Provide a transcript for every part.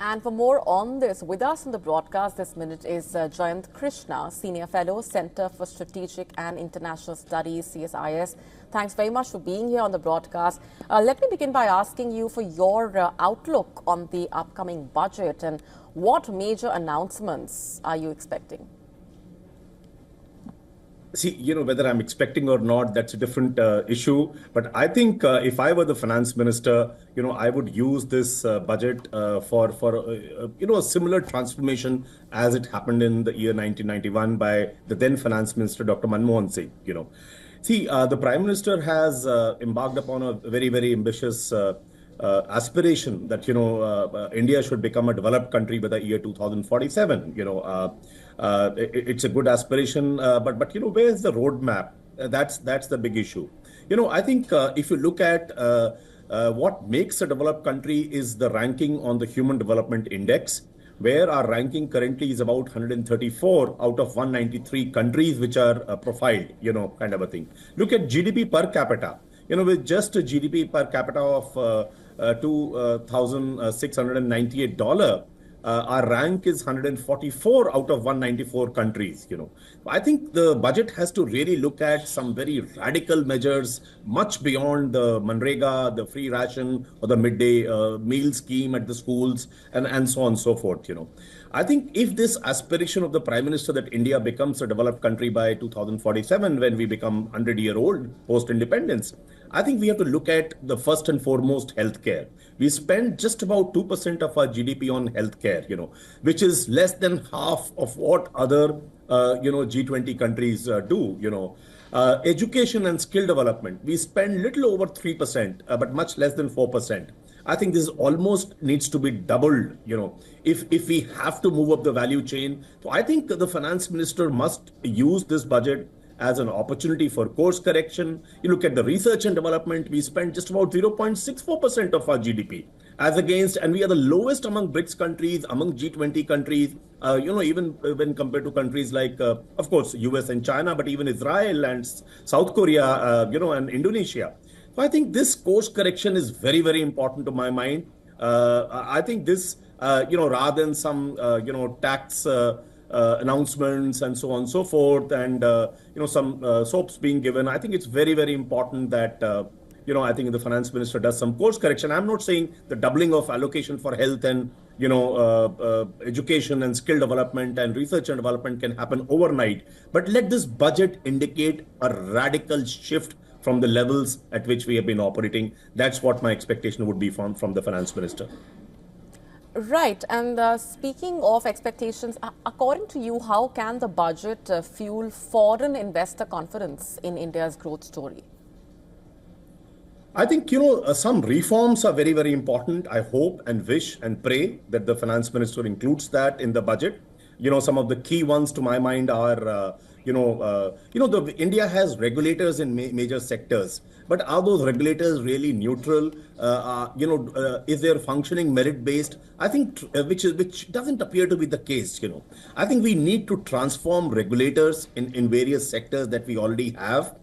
And for more on this, with us on the broadcast this minute is Jayant Krishna, Senior Fellow, Center for Strategic and International Studies, CSIS. Thanks very much for being here on the broadcast. Let me begin by asking you for your outlook on the upcoming budget and what major announcements are you expecting? See, whether I'm expecting or not, that's a different issue. But I think if I were the finance minister, I would use this budget for a similar transformation as it happened in the year 1991 by the then finance minister, Dr. Manmohan Singh. See, the prime minister has embarked upon a very, very ambitious aspiration that India should become a developed country by the year 2047. It's a good aspiration, but where's the roadmap? That's the big issue. I think if you look at what makes a developed country is the ranking on the Human Development Index, where our ranking currently is about 134 out of 193 countries which are profiled, kind of a thing. Look at GDP per capita. With just a GDP per capita of $2,698, our rank is 144 out of 194 countries. I think the budget has to really look at some very radical measures, much beyond the Manrega, the free ration, or the midday meal scheme at the schools, and so on and so forth. I think if this aspiration of the Prime Minister that India becomes a developed country by 2047, when we become 100-year-old post-independence, I think we have to look at the first and foremost healthcare. We spend just about 2% of our GDP on healthcare, which is less than half of what other, G20 countries do, Education and skill development, we spend little over 3%, but much less than 4%. I think this almost needs to be doubled, if we have to move up the value chain. So I think the finance minister must use this budget as an opportunity for course correction. You look at the research and development, we spend just about 0.64% of our GDP as against, and we are the lowest among BRICS countries, among G20 countries, even when compared to countries like, of course, US and China, but even Israel and South Korea, and Indonesia. So I think this course correction is very, very important to my mind. I think this, rather than some, tax announcements and so on and so forth, and some soaps being given, I think it's very, very important that I think the finance minister does some course correction. I'm not saying the doubling of allocation for health and education and skill development and research and development can happen overnight, but let this budget indicate a radical shift from the levels at which we have been operating. That's what my expectation would be from the finance minister. Right. And speaking of expectations, according to you, how can the budget fuel foreign investor confidence in India's growth story? I think, some reforms are very, very important. I hope and wish and pray that the finance minister includes that in the budget. Some of the key ones to my mind are, India has regulators in major sectors, but are those regulators really neutral? Is their functioning merit-based? I think which doesn't appear to be the case. I think we need to transform regulators in various sectors that we already have.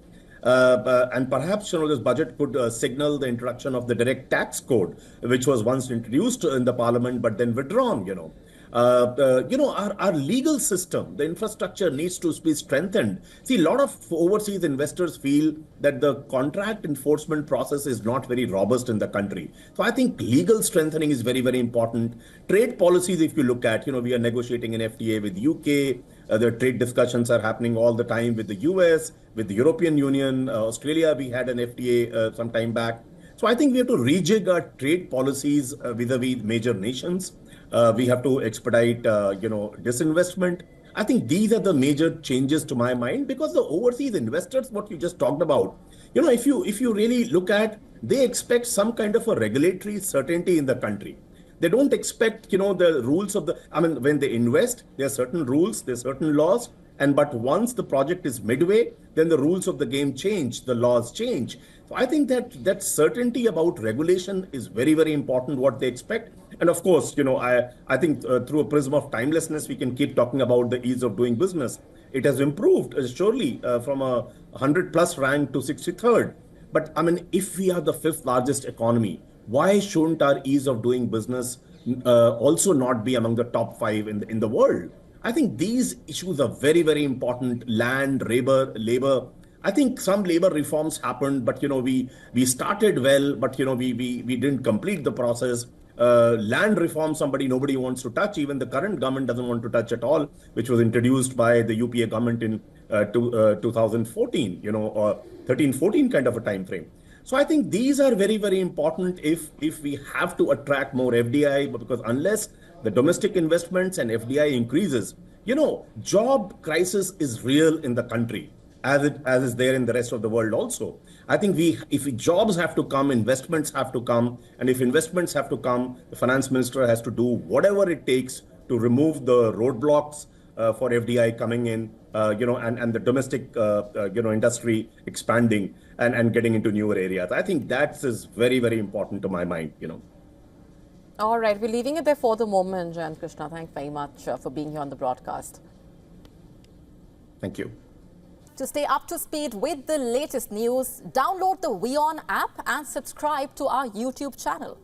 And perhaps this budget could signal the introduction of the direct tax code, which was once introduced in the parliament but then withdrawn. Our legal system, the infrastructure needs to be strengthened. See, a lot of overseas investors feel that the contract enforcement process is not very robust in the country. So I think legal strengthening is very, very important. Trade policies, if you look at, we are negotiating an FTA with UK. The trade discussions are happening all the time with the US, with the European Union, Australia. We had an FTA some time back. So I think we have to rejig our trade policies vis-a-vis major nations. We have to expedite, disinvestment. I think these are the major changes to my mind, because the overseas investors, what you just talked about, if you really look at, they expect some kind of a regulatory certainty in the country. They don't expect, the rules of when they invest, there are certain rules, there are certain laws. But once the project is midway, then the rules of the game change, the laws change. So I think that certainty about regulation is very, very important, what they expect. And of course, I think through a prism of timelessness, we can keep talking about the ease of doing business. It has improved, surely, from a 100+ rank to 63rd. But if we are the 5th largest economy, why shouldn't our ease of doing business also not be among the top five in the world. I think these issues are very, very important. Land, labor. I think some labor reforms happened, but we started well, but we didn't complete the process. Land reform, nobody wants to touch. Even the current government doesn't want to touch at all, which was introduced by the UPA government in 2014, or 13, 14 kind of a time frame. So I think these are very, very important if we have to attract more FDI, because unless the domestic investments and FDI increases, job crisis is real in the country, as is there in the rest of the world also. I think if jobs have to come, investments have to come, and if investments have to come, the finance minister has to do whatever it takes to remove the roadblocks for FDI coming in, and the domestic, industry expanding and getting into newer areas. I think that is very, very important to my mind. All right, we're leaving it there for the moment, Jayant Krishna. Thanks very much for being here on the broadcast. Thank you. To stay up to speed with the latest news, download the WION app and subscribe to our YouTube channel.